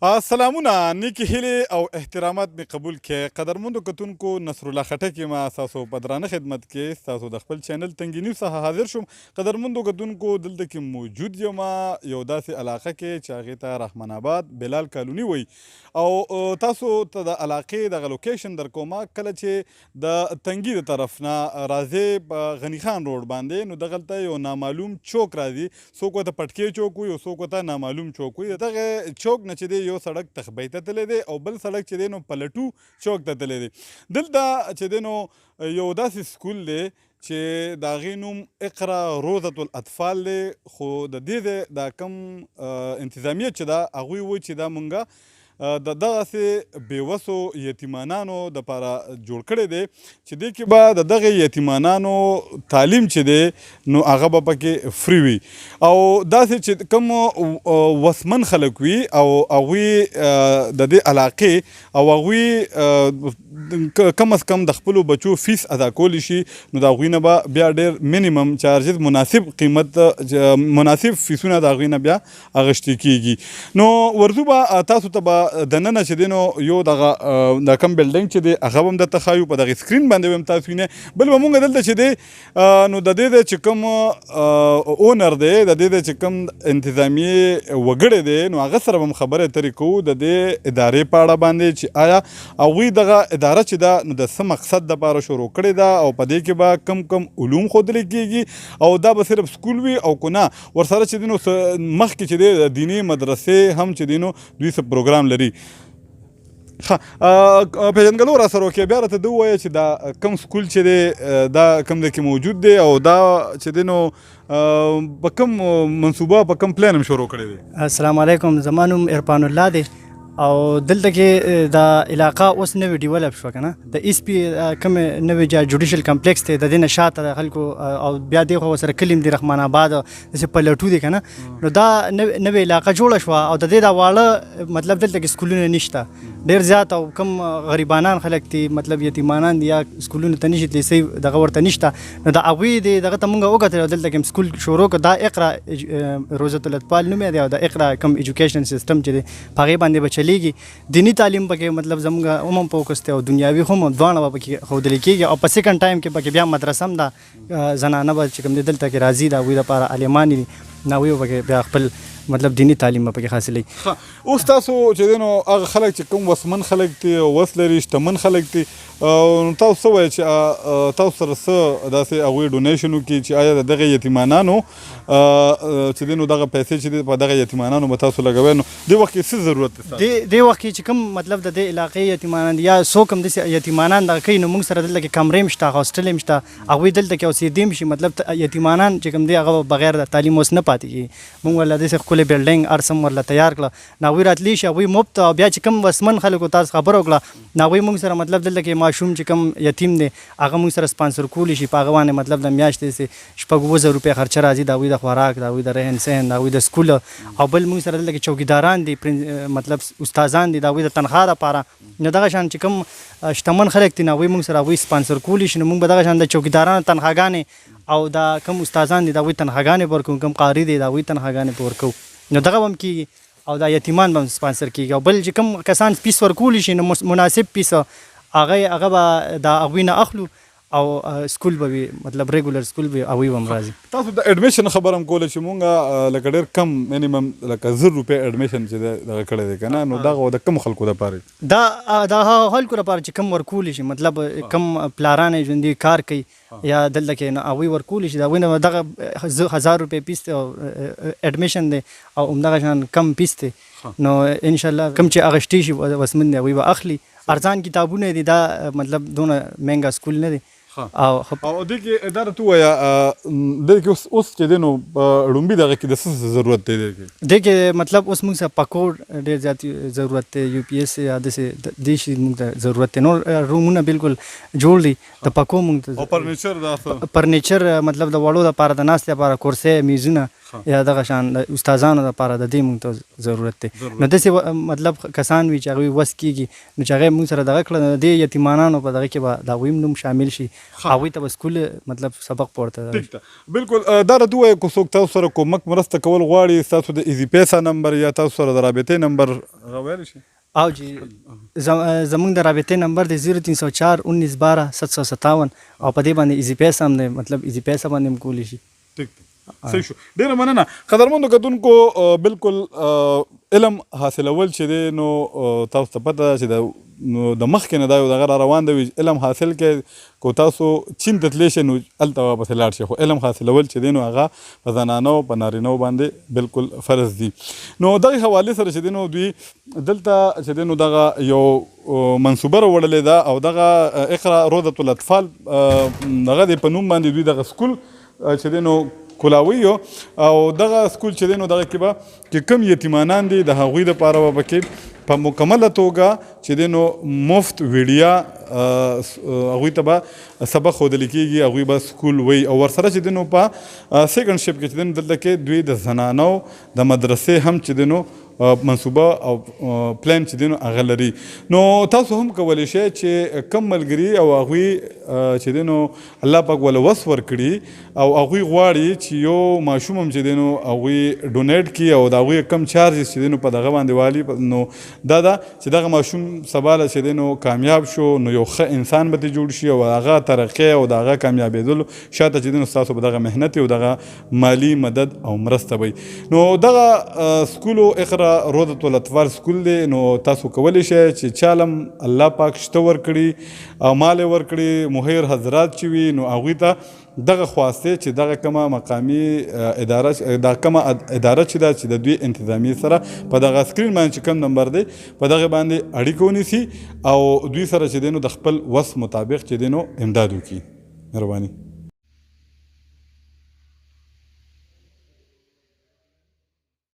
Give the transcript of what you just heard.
سلامونه نیکی هیلې او احترامات مې قبول کړئ. قدرمندو کتونکو نصر الله خټک یم ستاسو په درانه خدمت کې ستاسو د خپل چینل تنګي نیوز څخه حاضر شوم. قدرمندو کتونکو دلته کې موجود یم یو داسې علاقه کې چې هغې ته رحمان آباد بلال کالوني وایي او تاسو ته د علاقې دغه لوکیشن درکوم. کله چې د تنګي د طرف نه راځې په غني خان روډ باندې نو دغلته یو نامعلوم چوک راځي. څوک ورته پټکې چوک وایي او څوک ورته نامعلوم چوک وایي. دغه چوک نه چې دی یو سړک تخبۍ ته تللی دی او بل سړک چې دی نو پلټو چوک ته تللی دی. دلته چې دی نو یو داسې سکول دی چې د هغې نوم اقرا روضة الاطفال دی، خو د دې دا کم انتظامیت چې ده هغوی وایي چې دا مونږه د دغسې بېوسو یتیمانانو دپاره جوړ کړی دی چې دې کې به د دغې یتیمانانو تعلیم چې دی نو هغه به پکې فری وي او داسې چې کوم وسمن خلک وي او هغوی د دې علاقې او هغوی کم از کم د خپلو بچو فیس ادا کولی شي نو د هغوی نه به بیا ډېر منیمم چارجز مناسب قیمت مناسب فیسونه د هغوی نه بیا اخیستې کېږي. نو ورځو به تاسو ته به دننه چې دی نو یو دغه دا کم بلډینګ چې دی هغه به هم درته ښایو په دغې سکرین باندې به هم تاسو وینئ. بل به مونږ دلته چې دی نو د دې د چې کوم اونر دی د دې د چې کوم انتظامیې وګړی دی نو هغه سره به هم خبرې اترې کوو د دې ادارې په اړه باندې چې آیا هغوی دغه اداره چې ده نو د څه مقصد دپاره شروع کړې ده او په دې کې به کم کم علوم ښودلی کېږي او دا به صرف سکول وي او که نه ورسره چې دی نو مخکې چې دی د دیني مدرسې هم چې دی نو دوی څه پروګرام لري. پیژنګلو را سره وکړئ، بیا راته ده ووایه چې دا کم سکول چې دی دا کم ځای کې موجود دی او دا چې دی نو په کم منصوبه په کم پلان هم شروع کړی دی. السلام علیکم، زما نوم عرفان الله دی او دلته کې دا علاقه اوس نوې ډیولپ شوه که نه د ایس پي کوم نوې جوډیشل کمپلیکس دی د دې نه شاته د خلکو او بیا دې خوا ورسره کلي هم دي رحمان آباد داسې پلټو دي که نه نو دا نوې علاقه جوړه شوه او د دې دا واړه مطلب دلته کې سکولونه نشته ډېر زیات او کم غریبانان خلک دي مطلب یتیمانان دي یا سکولونو ته نشي تللی صحیح دغه ورته نشته نو د هغوی دغه ته مونږ وکتل او دلته کې سکول شروع کړو. دا اقرا روضة الاطفال نوم دی او د اقرا کم ایجوکیشن سیستم چې دی په هغې باندې به چلیږي. دینی تعلیم پکې مطلب زموږ هم فوکس دی او دنیاوي هم دواړه به پکې ښودلی کېږي او په سیکنډ ټایم کې پکې بیا مدرسه هم ده زنانه به چې کوم دی دلته کې راځي د هغوی دپاره عالمانې دي نو هغوی به پکې بیا خپل مطلب دینی تعلیم به پکې حاصلوي. اوس تاسو چې دی نو هغه خلک چې کوم وسمن خلک دي او وس لري شتمن خلک دي نو تاسو څه وایئ چې تاسو سره څه داسې هغوی ډونیشن وکړي چې آیا د دغه یتیمانانو چې دی نو دغه پیسې چې دی په دغه یتیمانانو به تاسو لګوئ نو دې وخت کې څه ضرورت دی؟ دې وخت کې چې کوم مطلب د دې علاقې یتیمانان دي یا څوک هم داسې یتیمانان دغه کوي نو موږ سره دلته کې کمرې هم شته هاسټل هم شته هغوی دلته کې اوسېدی هم شي مطلب یتیمانان چې کوم دی هغه بغیر د تعلیم اوس نه پاتې کېږي. موږ ورله داسې ښکلې بلډینګ هر څه هم ورله تیار کړه نو هغوی راتلی شي هغوی مفت او بیا چې کوم وسمن خلکو تاسو خبره وکړه نو هغوی موږ سره مطلب دلته کې ماشوم چې کوم یتیم دی هغه موږ سره سپانسر کولی شي په هغه باندې مطلب د میاشتې 6,000 روپۍ خرچه راځي د هغوی د خوراک د هغوی د رهن سهن د هغوی د سکول او بل موږ سره دلته کې چوکیداران دي مطلب استادان دي د هغوی د تنخواه دپاره نو دغه شان چې کوم شتمن خلک دي نو هغوی موږ سره هغوی سپانسر کولی شي نو موږ به دغه شان د چوکیدارانو تنخواګانې او د کوم استادان دي د هغوی تنخواګانې به ورکوو کوم قاري دی د هغوی تنخواګانې به ورکوو نو دغه به هم کېږي او دا یتیمان به هم سپانسر کېږي او بل چې کوم کسان فیس ورکولی شي نو مناسب فیس هغه به د هغوی نه اخلو او سکول به وي مطلب ریګولر سکول به هغوی به هم راځي. تاسو د اډمیشن خبره هم کوله چې مونږ لکه ډېر کم منیمم لکه 1000 روپۍ اډمیشن چې دی دغه کړی دی که نه نو دغه د کوم خلکو دپاره دا د هغه خلکو لپاره چې کم ورکولی شي مطلب کم پلاران یې ژوندي کار کوي یا دلته کې نو هغوی ورکولی شي د هغوی نه دغه 1000 روپۍ فیس دی او اډمیشن دی او همدغه شان کم فیس دی نو انشاءالله کم چې اخیستی شي وسمن دی هغوی به اخلي. ارزان کتابونه دي دا مطلب دونه مهنګه سکول نه دی او دې کې دا راته ووایه دې کې اوس چې دی نو لومبي دغه کې د څه ضرورت دی دې کې مطلب اوس موږ سره پکوډ ډېر زیات ضرورت دی یو پی ایس یا داسې دې شي موږ ته ضرورت دی نور رومونه بالکل جوړ دي د پکو موږ ته او فرنیچر مطلب د وړو دپاره د ناستې لپاره کرسۍ میزونه یا دغه شان د استادانو دپاره د دې موږ ته ضرورت دی نو داسې مطلب کسان وي چې هغوی وس کېږي نو چې هغه موږ سره دغه کړه د دې یتیمانانو په دغه کې به د هغوی هم نوم شامل شي هغوی ته به سکول مطلب سبق پورته ټیک ده بالکل دا راته ووایه که څوک تاسو سره کومک مرسته کول غواړي ستاسو د ایزي پیسه نمبر یا تاسو سره د رابطې نمبر هغه ویلی شي او جی زمونږ د رابطې نمبر دی 0304 19 12 757 او په دې باندې ایزي پیسه هم دی مطلب ایزي پیسه باندې هم کولی شي ټیک ده صحیح شو ډېره مننه قدرمندو کتونکو بالکل علم حاصلول چې دی نو تاسو ته پته ده چې د مخکې نه دا یو دغه را روان دی علم حاصل کړئ که تاسو چین ته تللی شئ نو هلته واپسې لاړ شئ خو علم حاصلول چې دی نو هغه په زنانو په نارینهو باندې بالکل فرض دي نو دغې حوالې سره چې دی نو دوی دلته چې دی نو دغه یو منصوبه راوړلې ده او دغه اقرا روضة الاطفال دغه دی په نوم باندې دوی دغه سکول چې دی نو کولاوي او دغه سکول چې دی نو دغه کې به چې کوم یتیمانان دي د هغوی دپاره به پکې په مکمله توګه چې دی نو مفت ویډیا هغوی ته به سبق ښودلی کېږي هغوی به سکول وی او ورسره چې دی نو په سیکنډ شپ کې چې دی نو دلته کې دوی د زنانو د مدرسې هم چې دی نو منصوبه او پلان چې دی نو هغه لري نو تاسو هم کولی شئ چې کم ملګري او هغوی چې دی نو الله پاک وله وس ورکړي او هغوی غواړي چې یو ماشوم هم چې دی نو هغوی ډونیټ کړي او د هغوی کم چارجز چې دی نو په دغه باندې والي نو دا ده چې دغه ماشوم سبا له چې دی نو کامیاب شو نو یو ښه انسان به ترې جوړ شي او هغه ترقی او د هغه کامیابېدلو شاته چې دی نو ستاسو به دغه محنت او دغه مالي مدد او مرسته وي نو دغه سکولو اقرا روضة الاطفال سکول دی نو تاسو کولی شئ چې چالم الله پاک شته ورکړي او مال یې ورکړي مهیر حضرات چې وي نو هغوی ته دغه خواسته چې دغه کومه مقامي اداره دا کومه اداره چې ده چې د دوی انتظامی سره په دغه سکرین باندې چې کوم نمبر دی په دغه باندې اړیکه ونیسي او دوی سره چې دی نو د خپل وس مطابق چې دی نو امداد وکړي مهرباني